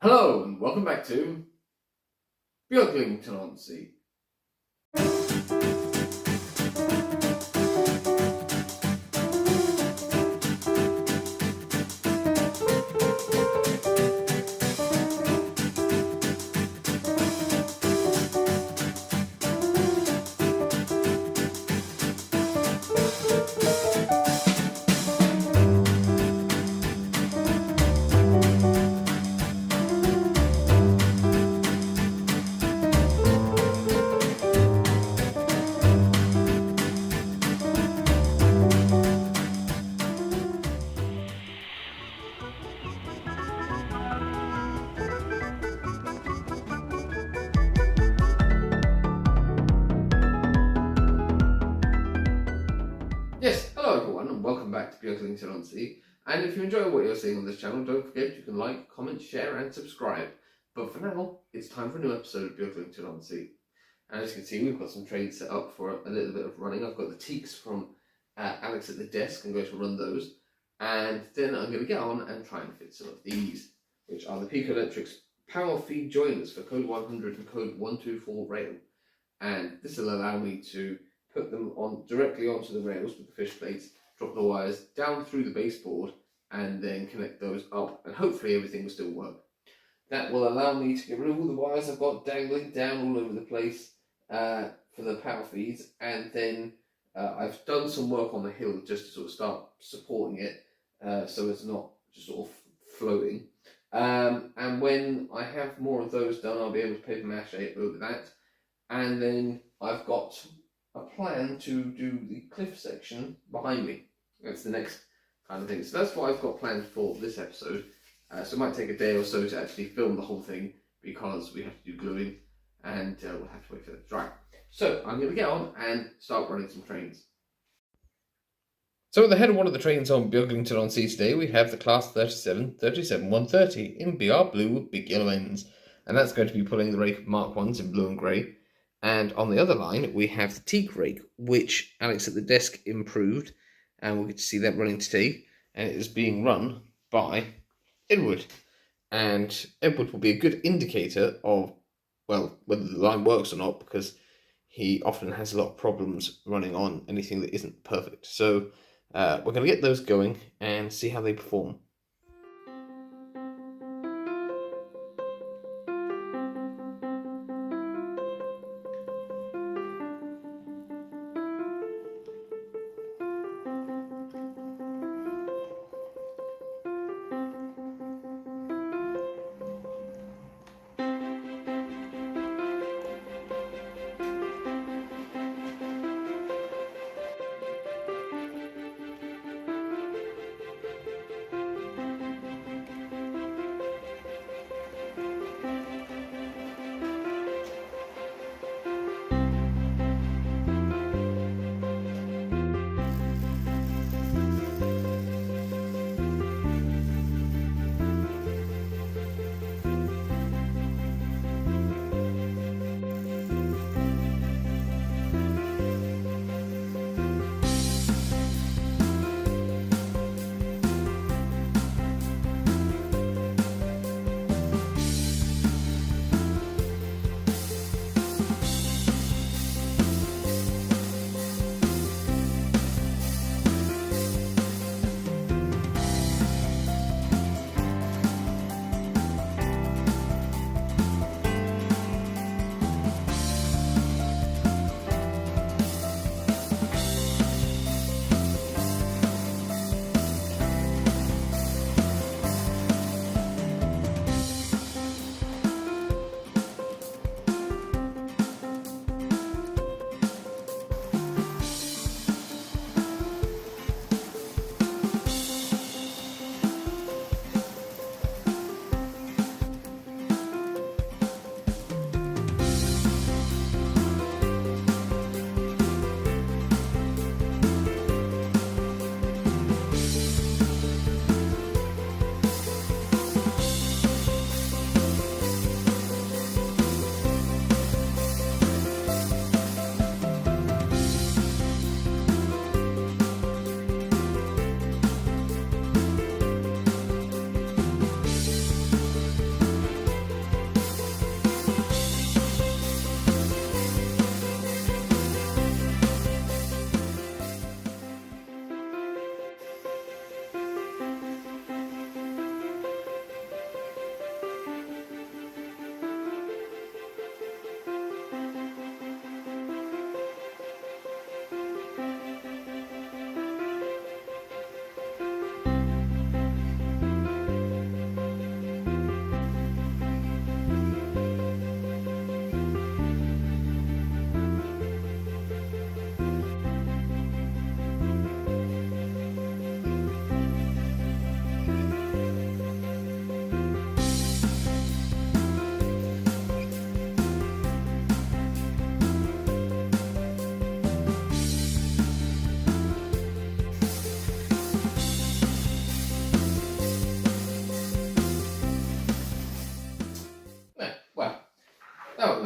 Hello and welcome back to Beaglington-On-Sea. Yes, hello everyone and welcome back to Beaglington-On-Sea. And if you enjoy what you're seeing on this channel, don't forget you can like, comment, share and subscribe. But for now, it's time for a new episode of Beaglington-On-Sea. And as you can see, we've got some trains set up for a little bit of running. I've got the Teaks from Alex at the desk. I'm going to run those. And then I'm going to get on and try and fit some of these, which are the Peco Electric's power feed joiners for code 100 and code 124 rail. And this will allow me to put them on directly onto the rails with the fish plates, drop the wires down through the baseboard, and then connect those up, and hopefully everything will still work. That will allow me to get rid of all the wires I've got dangling down all over the place for the power feeds, and then I've done some work on the hill just to sort of start supporting it so it's not just sort of floating. And when I have more of those done, I'll be able to paper mache over that, and then I've got a plan to do the cliff section behind me. That's the next kind of thing. So that's what I've got planned for this episode. So it might take a day or so to actually film the whole thing because we have to do gluing and we'll have to wait for it to dry. So I'm going to get on and start running some trains. So at the head of one of the trains on Beaglington-On-Sea today, we have the Class 37 130 in BR blue with big yellow ends. And that's going to be pulling the rake Mark 1s in blue and grey. And on the other line, we have the Teak rake, which Alex at the desk improved, and we'll get to see that running today. And it is being run by Edward. And Edward will be a good indicator of, well, whether the line works or not, because he often has a lot of problems running on anything that isn't perfect. So we're going to get those going and see how they perform.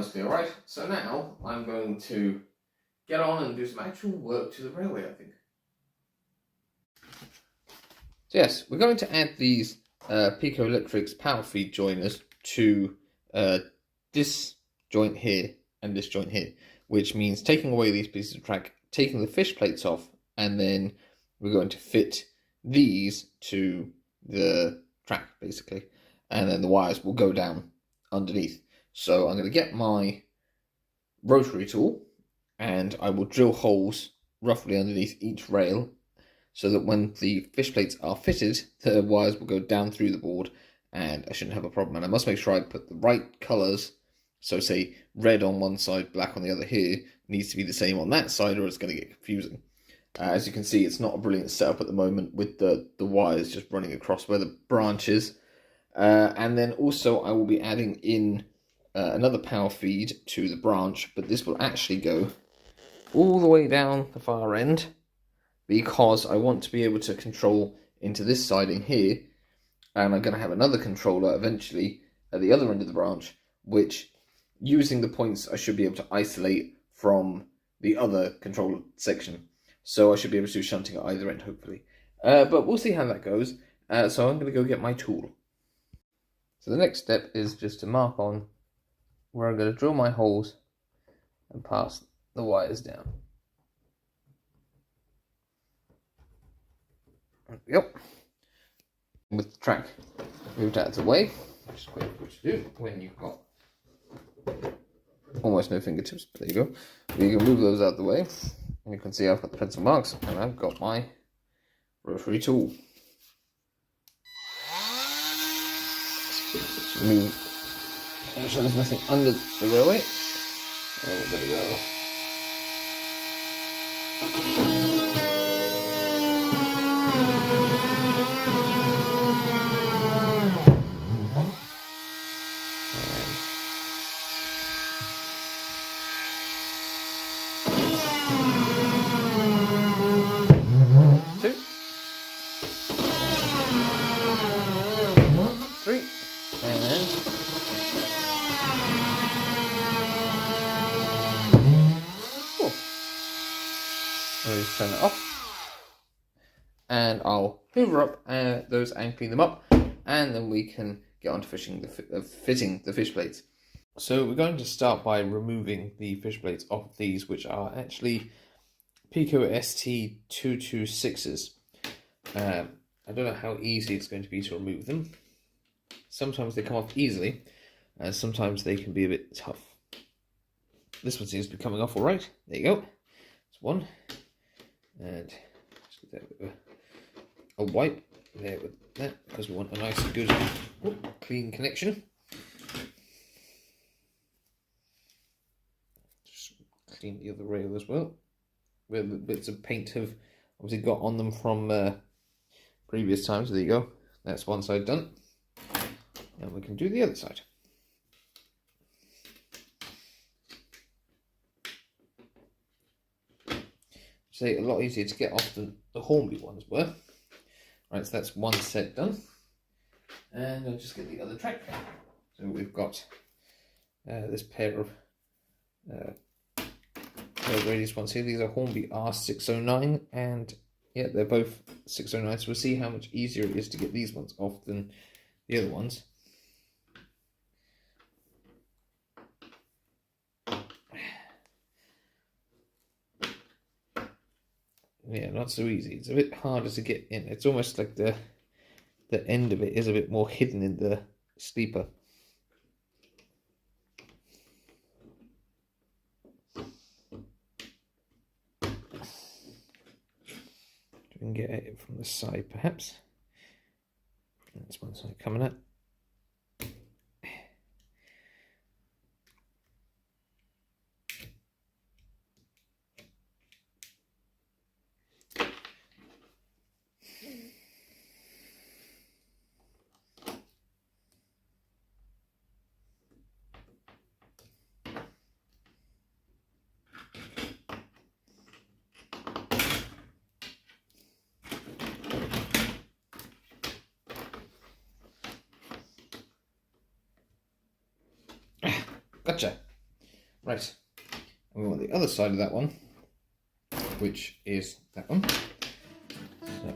mostly alright. So now I'm going to get on and do some actual work to the railway, I think. So yes, we're going to add these Peco Electric's power feed joiners to this joint here and this joint here, which means taking away these pieces of track, taking the fish plates off, and then we're going to fit these to the track, basically. And then the wires will go down underneath. So I'm going to get my rotary tool, and I will drill holes roughly underneath each rail, so that when the fish plates are fitted, the wires will go down through the board, and I shouldn't have a problem. And I must make sure I put the right colours, so say red on one side, black on the other here, needs to be the same on that side, or it's going to get confusing. As you can see, it's not a brilliant setup at the moment with the wires just running across where the branch is. And then also I will be adding in another power feed to the branch, but this will actually go all the way down the far end, because I want to be able to control into this siding here, and I'm going to have another controller eventually at the other end of the branch, which, using the points, I should be able to isolate from the other controller section. So I should be able to do shunting at either end, hopefully. But we'll see how that goes. So I'm going to go get my tool. So the next step is just to mark on where I'm going to drill my holes and pass the wires down. Yep. With the track moved out of the way, which is quite difficult to do when you've got almost no fingertips, but there you go. You can move those out of the way, and you can see I've got the pencil marks, and I've got my rotary tool. So move, make sure there's nothing under the railway. Oh, there we go. Just turn it off, and I'll hoover up those and clean them up, and then we can get on to fitting the fish plates. So we're going to start by removing the fish plates off these, which are actually Peco ST226s. I don't know how easy it's going to be to remove them. Sometimes they come off easily, and sometimes they can be a bit tough. This one seems to be coming off all right. There you go. That's one. And just get that with a wipe there with that, because we want a nice good clean connection. Just clean the other rail as well, where the bits of paint have obviously got on them from previous times. There you go. That's one side done, and we can do the other side. A lot easier to get off than the Hornby ones were. Right, so that's one set done, and I'll just get the other track. So we've got this pair of radius ones here. These are Hornby R609, and yeah, they're both 609. So we'll see how much easier it is to get these ones off than the other ones. Yeah, not so easy. It's a bit harder to get in. It's almost like the end of it is a bit more hidden in the sleeper. We can get it from the side, perhaps. That's one side coming up. Gotcha. Right, and we want the other side of that one, which is that one. So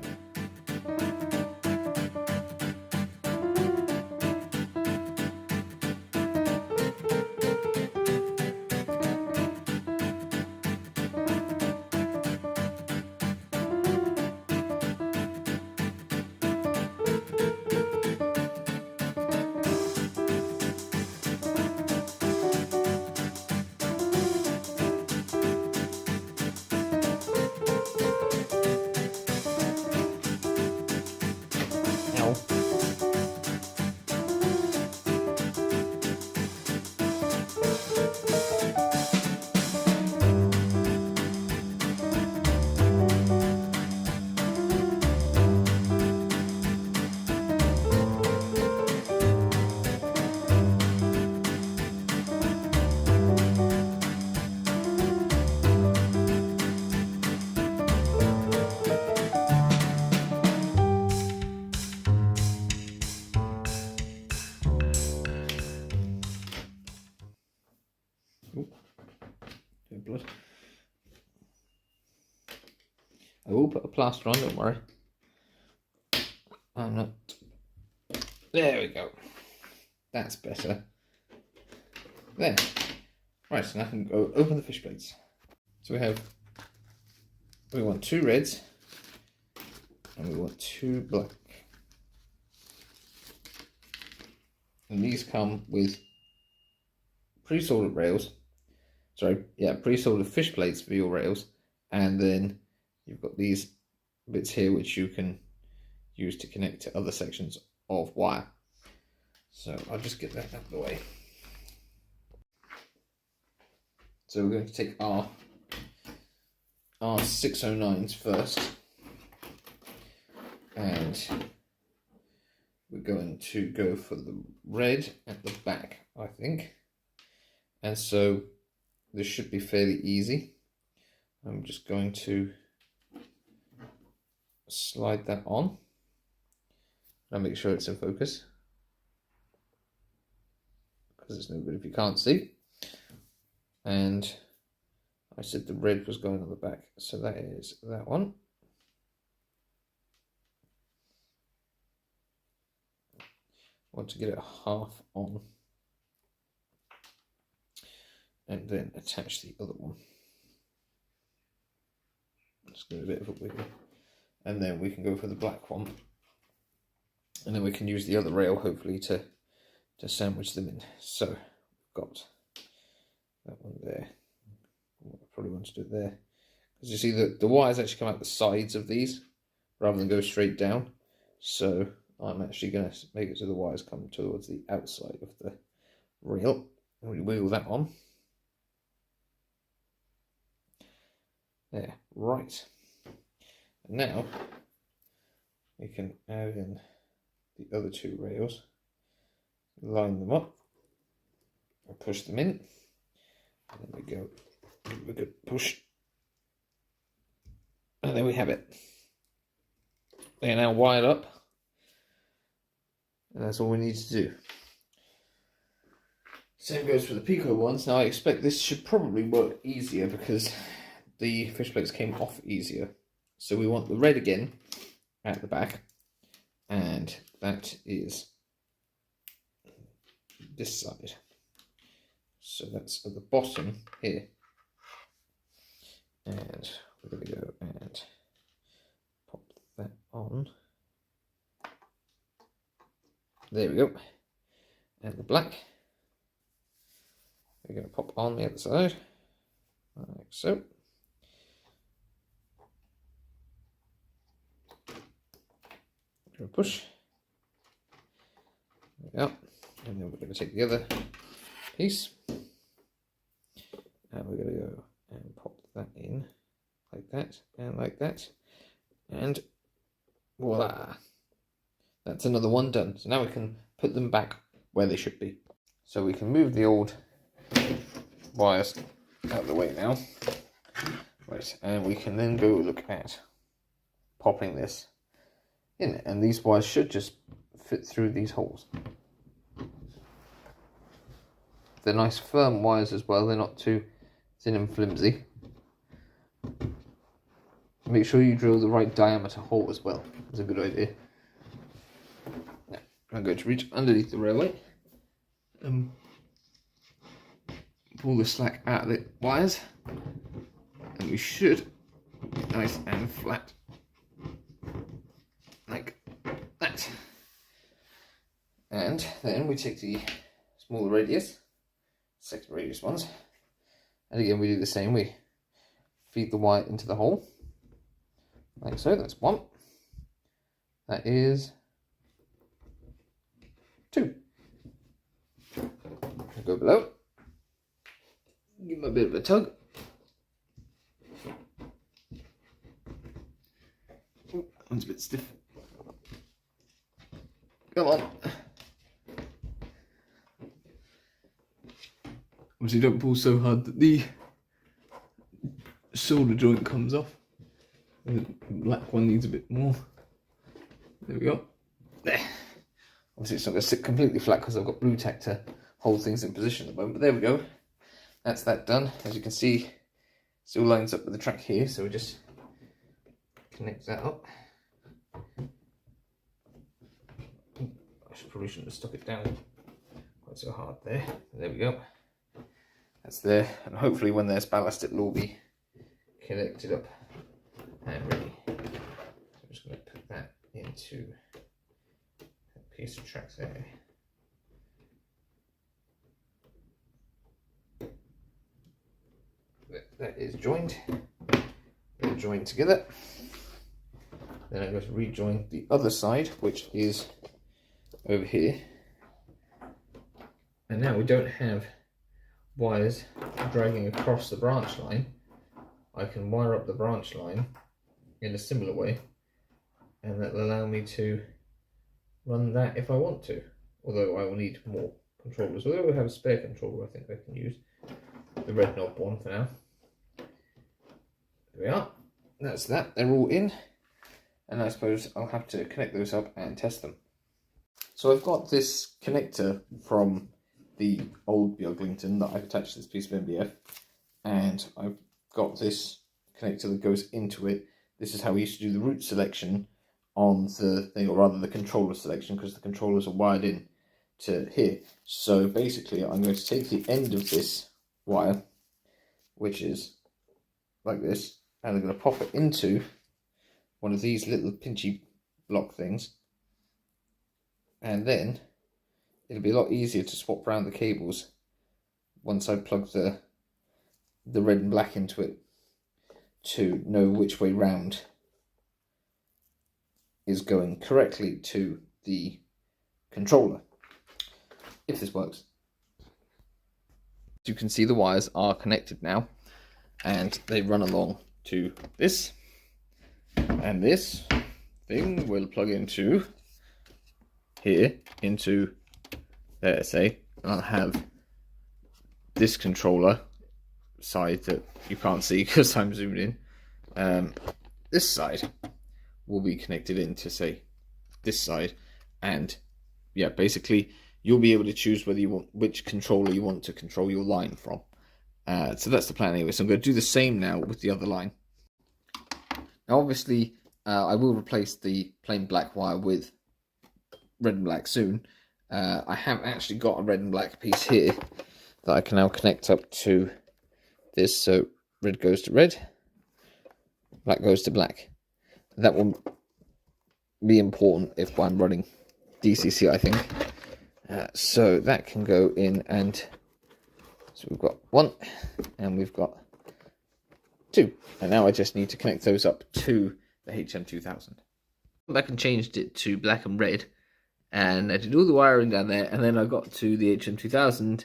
blood. I will put a plaster on, don't worry. I'm not. There we go. That's better. There. Right, so now I can go open the fish plates. So we want 2 reds and we want 2 black. And these come with pre-soldered rails. Pre-soldered fish plates for your rails, and then you've got these bits here which you can use to connect to other sections of wire. So I'll just get that out of the way. So we're going to take our 609s first, and we're going to go for the red at the back, I think. And so this should be fairly easy. I'm just going to slide that on and make sure it's in focus, because it's no good if you can't see. And I said the red was going on the back, so that is that one. I want to get it half on and then attach the other one. Just give it a bit of a wiggle, and then we can go for the black one, and then we can use the other rail hopefully to sandwich them in. So we've got that one there. I probably want to do it there, because you see the wires actually come out the sides of these rather than go straight down. So I'm actually going to make it so the wires come towards the outside of the rail, and we wheel that on. There, right. And now we can add in the other 2 rails, line them up, and push them in. And then we go push, and then we have it. They are now wired up, and that's all we need to do. Same goes for the Peco ones. Now I expect this should probably work easier because the fish plates came off easier. So we want the red again at the back, and that is this side. So that's at the bottom here. And we're going to go and pop that on. There we go. And the black, we're going to pop on the other side, like so. Go push. There we go. And then we're going to take the other piece, and we're going to go and pop that in like that and like that, and voila, that's another one done. So now we can put them back where they should be. So we can move the old wires out of the way now, right, and we can then go look at popping this in, and these wires should just fit through these holes. they're nice firm wires as well. They're not too thin and flimsy. Make sure you drill the right diameter hole as well. That's a good idea. Now, I'm going to reach underneath the railway. Pull the slack out of the wires, and we should get nice and flat like that. And then we take the smaller radius, second radius ones, and again we do the same. We feed the wire into the hole like so. That's one. That is two. I'll go below. Give them a bit of a tug. Ooh, that one's a bit stiff. Come on. Obviously don't pull so hard that the solder joint comes off. The black one needs a bit more. There we go. There. Obviously it's not going to sit completely flat because I've got blue tack to hold things in position at the moment, but there we go. That's that done. As you can see, it still lines up with the track here, so we just connect that up. Probably shouldn't have stuck it down quite so hard there. There we go. That's there, and hopefully when there's ballast it will all be connected up and ready. So I'm just going to put that into a piece of track there. That is joined. They're joined together. Then I'm going to rejoin the other side, which is over here. And now we don't have wires dragging across the branch line. I can wire up the branch line in a similar way, and that will allow me to run that if I want to. Although I will need more controllers. Although we have a spare controller, I think I can use the red knob one for now. There we are. That's that. They're all in, and I suppose I'll have to connect those up and test them. So I've got this connector from the old Beaglington that I've attached to this piece of MDF, and I've got this connector that goes into it. This is how we used to do the route selection on the thing, or rather the controller selection, because the controllers are wired in to here. So basically I'm going to take the end of this wire, which is like this, and I'm going to pop it into one of these little pinchy block things, and then it'll be a lot easier to swap around the cables once I plug the red and black into it, to know which way round is going correctly to the controller, if this works. As you can see, the wires are connected now, and they run along to this, and this thing will plug into here, into there, say, and I'll have this controller side that you can't see because I'm zoomed in. This side will be connected into, say, this side, and yeah, basically you'll be able to choose whether you want, which controller you want to control your line from. So that's the plan anyway. So I'm going to do the same now with the other line. Now obviously I will replace the plain black wire with red and black soon. I have actually got a red and black piece here that I can now connect up to this, so red goes to red, black goes to black. That will be important if I'm running DCC, I think. So that can go in, and so we've got one and we've got two, and now I just need to connect those up to the HM2000. Back and changed it to black and red, and I did all the wiring down there, and then I got to the HM2000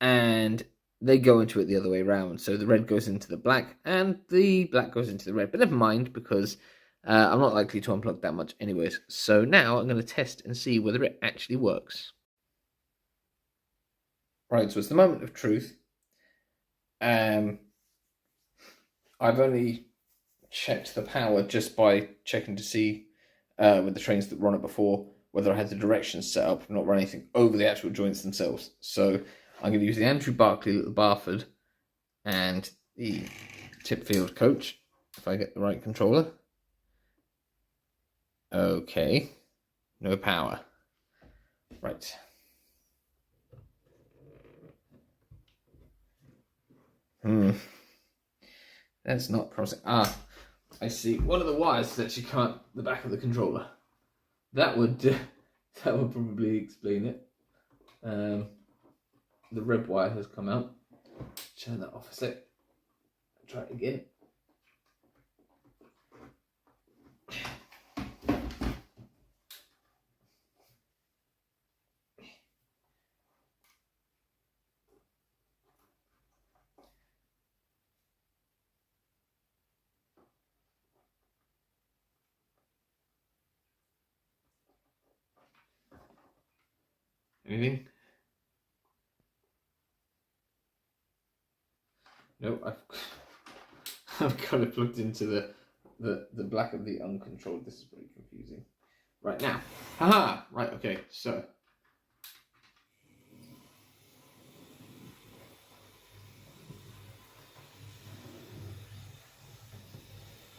and they go into it the other way around. So the red goes into the black and the black goes into the red, but never mind, because I'm not likely to unplug that much anyways. So now I'm going to test and see whether it actually works. Right, so it's the moment of truth. I've only checked the power just by checking to see with the trains that run it before whether I had the directions set up, not run anything over the actual joints themselves. So I'm going to use the Andrew Barclay Little Barford and the Tipfield Coach, if I get the right controller. Okay, no power. Right. That's not promising. Ah, I see. One of the wires is actually cut the back of the controller. That would probably explain it. The red wire has come out. Turn that off a sec. Try it again. Anything? No, I've got it plugged into the black of the uncontrolled. This is pretty confusing. Right now. Haha! Right, okay, so.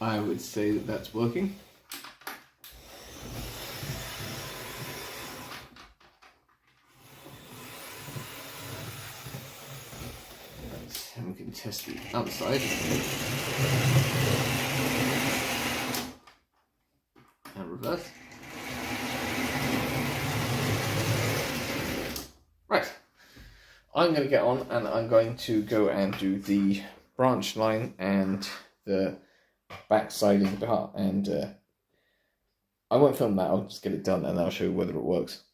I would say that that's working. And we can test the outside. And reverse. Right. I'm going to get on and I'm going to go and do the branch line and the back siding part. And I won't film that, I'll just get it done and I'll show you whether it works.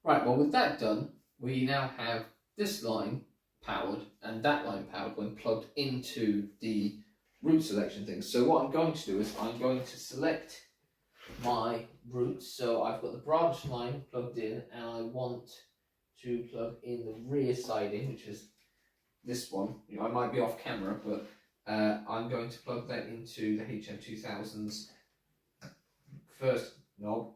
Right, well with that done, we now have this line powered and that line powered when plugged into the route selection thing. So what I'm going to do is I'm going to select my routes. So I've got the branch line plugged in and I want to plug in the rear siding, which is this one. You know, I might be off camera, but I'm going to plug that into the HM2000's first knob.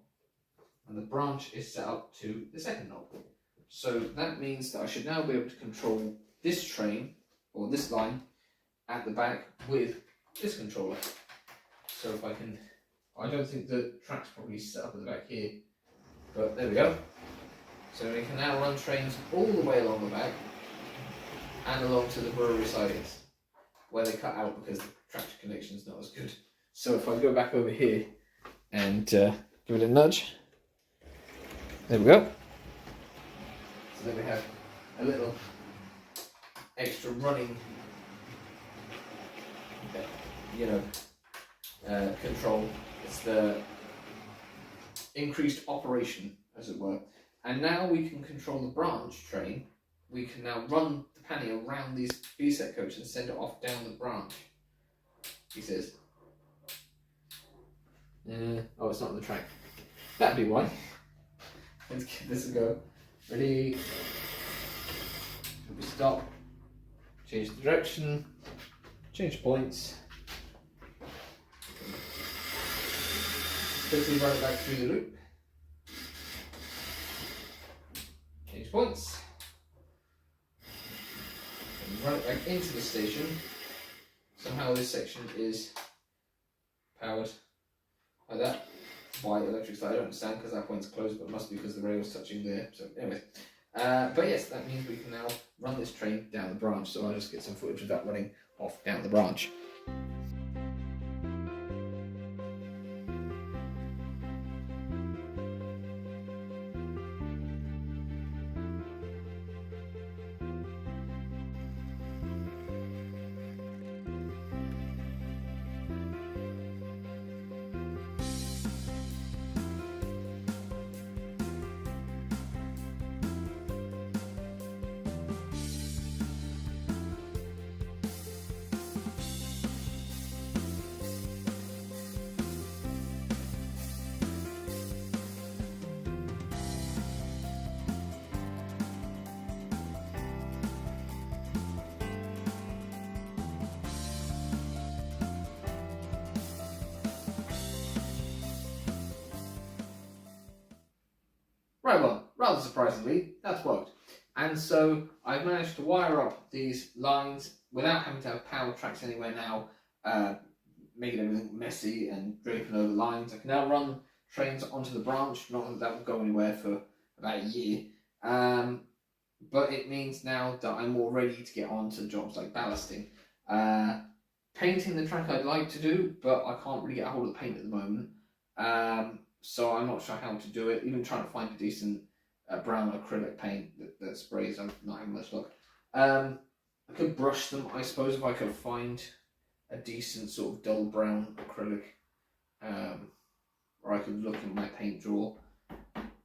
And the branch is set up to the second knob. So that means that I should now be able to control this train, or this line, at the back with this controller. So if I can, I don't think the track's probably set up at the back here, but there we go. So we can now run trains all the way along the back and along to the brewery sidings, where they cut out because the tractor connection is not as good. So if I go back over here and give it a nudge, there we go. So then we have a little extra running, control. It's the increased operation, as it were. And now we can control the branch train. We can now run the panny around these B-set coach and send it off down the branch. He says. Oh, it's not on the track. That'd be why. Let's give this a go. Ready? We stop. Change the direction. Change points. Quickly run it back through the loop. Change points. And run it back into the station. Somehow this section is powered like that. Why electric side, I don't understand because that point's closed, but it must be because the rail's touching there. So anyway, but yes, that means we can now run this train down the branch. So I'll just get some footage of that running off down the branch. Right, well, rather surprisingly, that's worked. And so I've managed to wire up these lines without having to have power tracks anywhere now, making everything messy and draping over lines. I can now run trains onto the branch, not that that will go anywhere for about a year. But it means now that I'm more ready to get on to jobs like ballasting. Painting the track I'd like to do, but I can't really get a hold of the paint at the moment. So I'm not sure how to do it. Even trying to find a decent brown acrylic paint that sprays, I'm not having much luck. I could brush them, I suppose, if I could find a decent sort of dull brown acrylic. Or I could look in my paint drawer.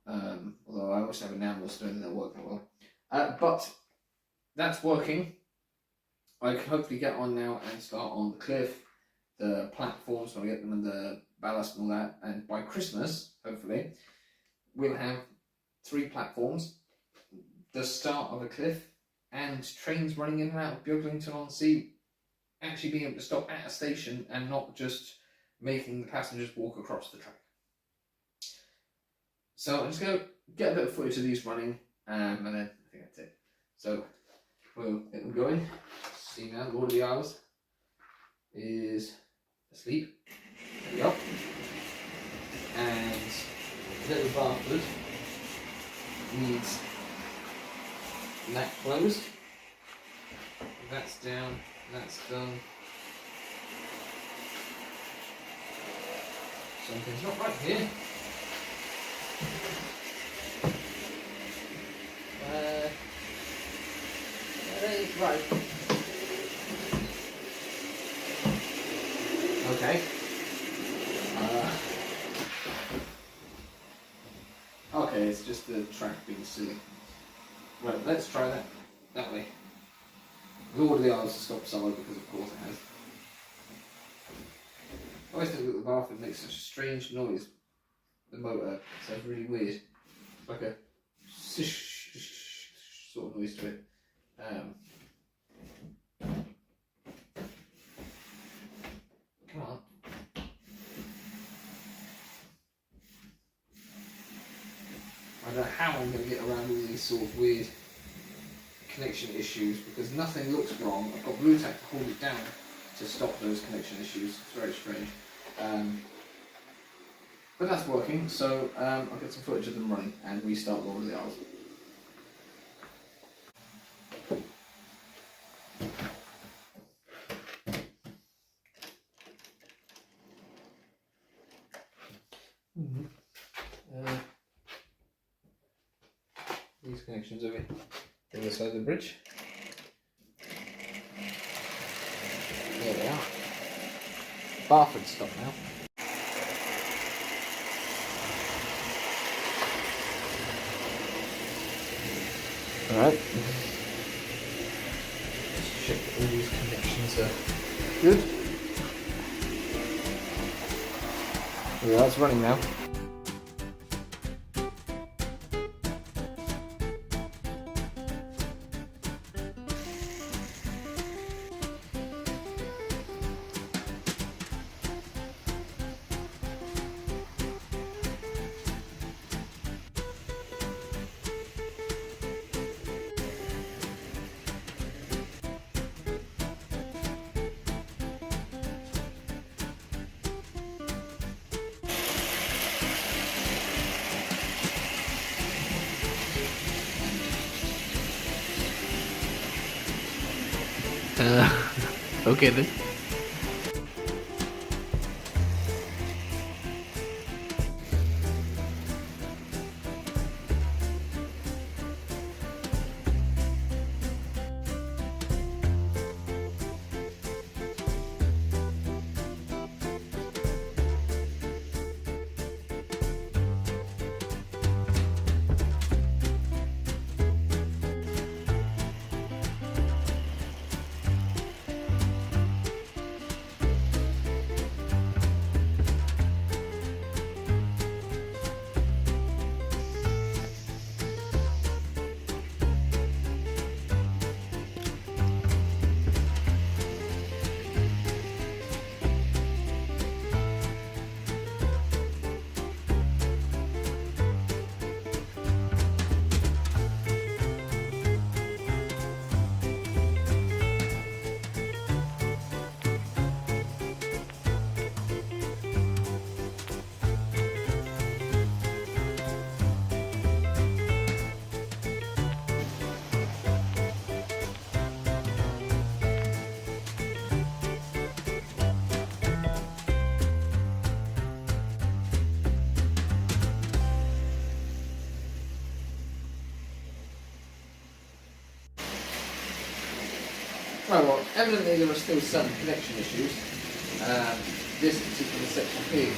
Although I also have enamel, so I don't think that'll work that well. But that's working. I can hopefully get on now and start on the cliff, the platforms, when I get them and the ballast and all that. And by Christmas, hopefully, we'll have 3 platforms, the start of a cliff, and trains running in and out of Beaglington-On-Sea, actually being able to stop at a station and not just making the passengers walk across the track. So I'm just going to get a bit of footage of these running, and then I think that's it. So we'll get them going. See now, Lord of the Isles is asleep. There we go. And little bastard needs neck closed. That's down, that's done. Something's not right here. That ain't right. Okay. Okay, it's just the track being silly. Right, let's try that way. Lord of the Isles has stopped solo because of course it has. I always think that the bathroom makes such a strange noise. The motor, it sounds really weird. It's like a sish sort of noise to it. Come on. I don't know how I'm going to get around all these sort of weird connection issues because nothing looks wrong. I've got blue tack to hold it down to stop those connection issues. It's very strange. But that's working, so I'll get some footage of them running and restart Lord of the Isles. These connections over the other side of the bridge. There they are. Barford's stopped now. Alright. Let's check that all these connections are good. Yeah, it's running now. Okay then. Right, well, evidently there are still some connection issues. This particular section here,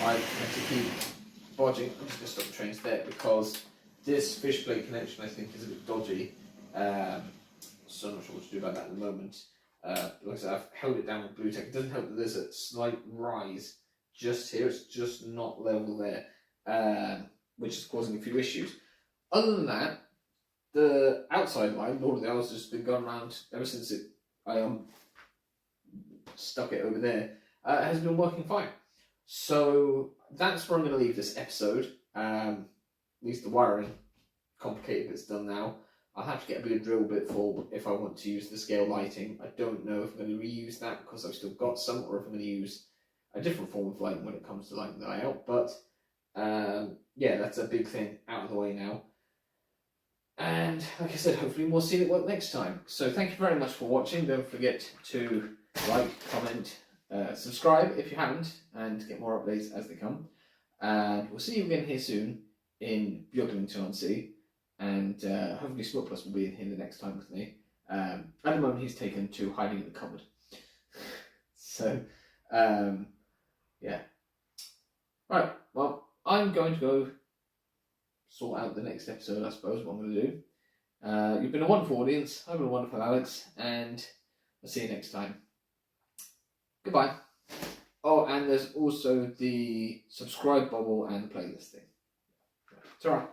I have to keep bodging. I'm just going to stop the trains there because this fish plate connection I think is a bit dodgy. So I'm not sure what to do about that at the moment. Like I said, I've held it down with blue tack. It doesn't help that there's a slight rise just here. It's just not level there, which is causing a few issues. Other than that, the outside line, all of the others, has been going around ever since I stuck it over there, has been working fine. So that's where I'm going to leave this episode. At least the wiring, complicated bit's done now. I'll have to get a bigger drill bit for if I want to use the scale lighting. I don't know if I'm going to reuse that because I've still got some, or if I'm going to use a different form of lighting when it comes to lighting the eye out. But yeah, that's a big thing out of the way now. And like I said, hopefully we'll see it work next time. So thank you very much for watching. Don't forget to like, comment, subscribe if you haven't, and get more updates as they come. And we'll see you again here soon in Beaglington-On-Sea. And hopefully Smoke Plus will be in here the next time with me. At the moment he's taken to hiding in the cupboard. So, yeah. Right, well, I'm going to go sort out the next episode, I suppose, what I'm going to do. You've been a wonderful audience. I've been a wonderful Alex, and I'll see you next time. Goodbye. Oh, and there's also the subscribe bubble and the playlist thing. Ta-ra.